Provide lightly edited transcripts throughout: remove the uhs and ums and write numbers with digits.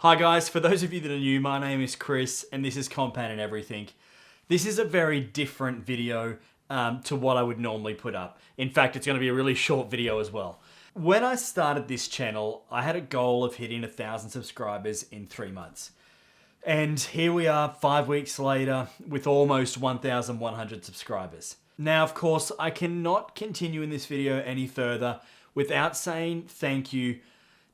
Hi guys, for those of you that are new, my name is Chris and this is Compound and Everything. This is a very different video to what I would normally put up. In fact, it's going to be a really short video as well. When I started this channel, I had a goal of hitting 1,000 subscribers in 3 months. And here we are 5 weeks later with almost 1,100 subscribers. Now, of course, I cannot continue in this video any further without saying thank you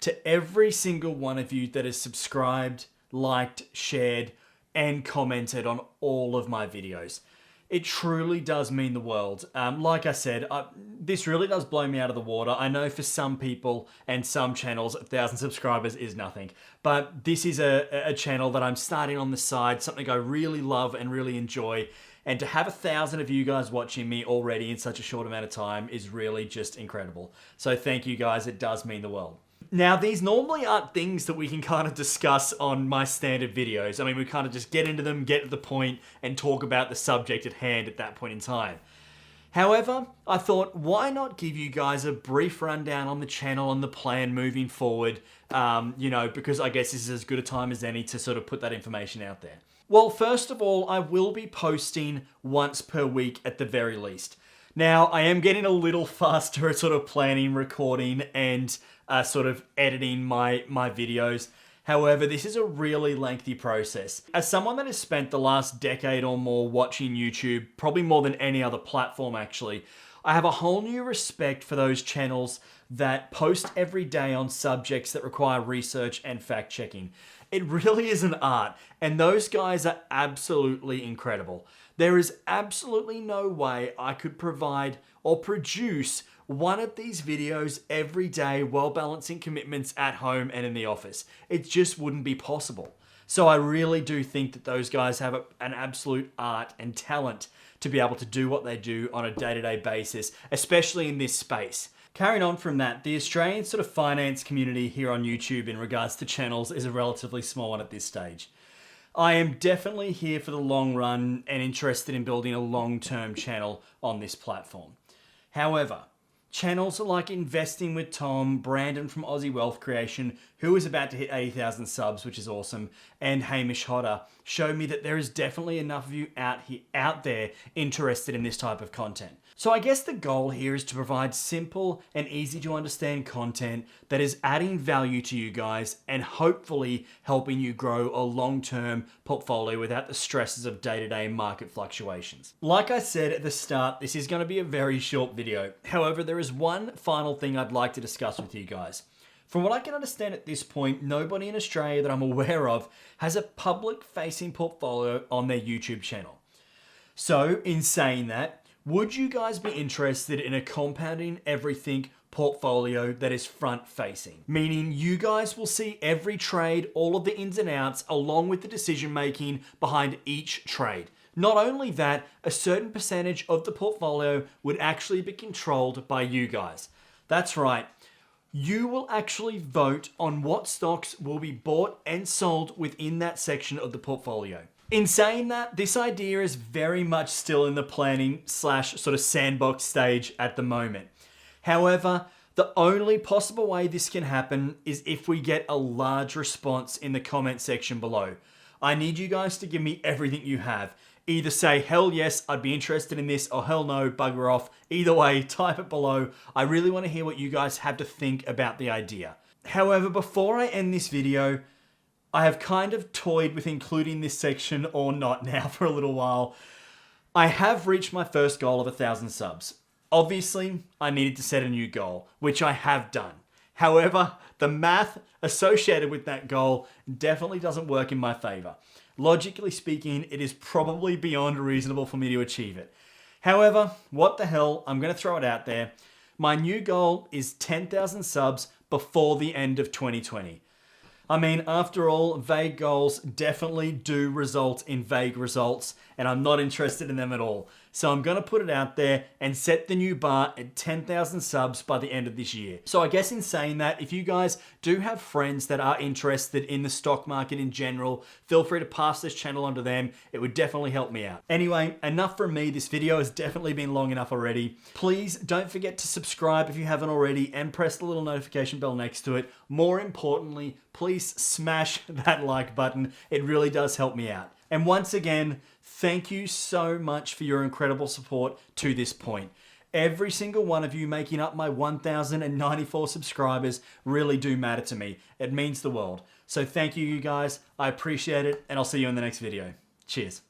to every single one of you that has subscribed, liked, shared, and commented on all of my videos. It truly does mean the world. Like I said, this really does blow me out of the water. I know for some people and some channels, 1,000 subscribers is nothing. But this is a channel that I'm starting on the side, something I really love and really enjoy. And to have 1,000 of you guys watching me already in such a short amount of time is really just incredible. So thank you guys, it does mean the world. Now, these normally aren't things that we can kind of discuss on my standard videos. I mean, we kind of just get into them, get to the point, and talk about the subject at hand at that point in time. However, I thought, why not give you guys a brief rundown on the channel and the plan moving forward, because I guess this is as good a time as any to sort of put that information out there. Well, first of all, I will be posting once per week at the very least. Now, I am getting a little faster at sort of planning, recording, and sort of editing my videos. However, this is a really lengthy process. As someone that has spent the last decade or more watching YouTube, probably more than any other platform actually, I have a whole new respect for those channels that post every day on subjects that require research and fact checking. It really is an art, and those guys are absolutely incredible. There is absolutely no way I could provide or produce one of these videos every day while balancing commitments at home and in the office. It just wouldn't be possible. So I really do think that those guys have an absolute art and talent to be able to do what they do on a day-to-day basis, especially in this space. Carrying on from that, the Australian sort of finance community here on YouTube in regards to channels is a relatively small one at this stage. I am definitely here for the long run and interested in building a long-term channel on this platform. However, channels like Investing with Tom, Brandon from Aussie Wealth Creation, who is about to hit 80,000 subs, which is awesome, and Hamish Hodder show me that there is definitely enough of you out there interested in this type of content. So I guess the goal here is to provide simple and easy to understand content that is adding value to you guys and hopefully helping you grow a long-term portfolio without the stresses of day-to-day market fluctuations. Like I said at the start, this is going to be a very short video. However, there is one final thing I'd like to discuss with you guys. From what I can understand at this point, nobody in Australia that I'm aware of has a public-facing portfolio on their YouTube channel. So, in saying that, would you guys be interested in a Compounding Everything portfolio that is front-facing? Meaning you guys will see every trade, all of the ins and outs, along with the decision-making behind each trade. Not only that, a certain percentage of the portfolio would actually be controlled by you guys. That's right. You will actually vote on what stocks will be bought and sold within that section of the portfolio. In saying that, this idea is very much still in the planning / sort of sandbox stage at the moment. However, the only possible way this can happen is if we get a large response in the comment section below. I need you guys to give me everything you have. Either say, hell yes, I'd be interested in this, or hell no, bugger off. Either way, type it below. I really want to hear what you guys have to think about the idea. However, before I end this video, I have kind of toyed with including this section or not now for a little while. I have reached my first goal of 1,000 subs. Obviously, I needed to set a new goal, which I have done. However, the math associated with that goal definitely doesn't work in my favor. Logically speaking, it is probably beyond reasonable for me to achieve it. However, what the hell, I'm going to throw it out there. My new goal is 10,000 subs before the end of 2020. I mean, after all, vague goals definitely do result in vague results, and I'm not interested in them at all. So I'm going to put it out there and set the new bar at 10,000 subs by the end of this year. So I guess in saying that, if you guys do have friends that are interested in the stock market in general, feel free to pass this channel on to them. It would definitely help me out. Anyway, enough from me. This video has definitely been long enough already. Please don't forget to subscribe if you haven't already and press the little notification bell next to it. More importantly, please smash that like button. It really does help me out. And once again, thank you so much for your incredible support to this point. Every single one of you making up my 1,094 subscribers really do matter to me. It means the world. So thank you, you guys. I appreciate it, and I'll see you in the next video. Cheers.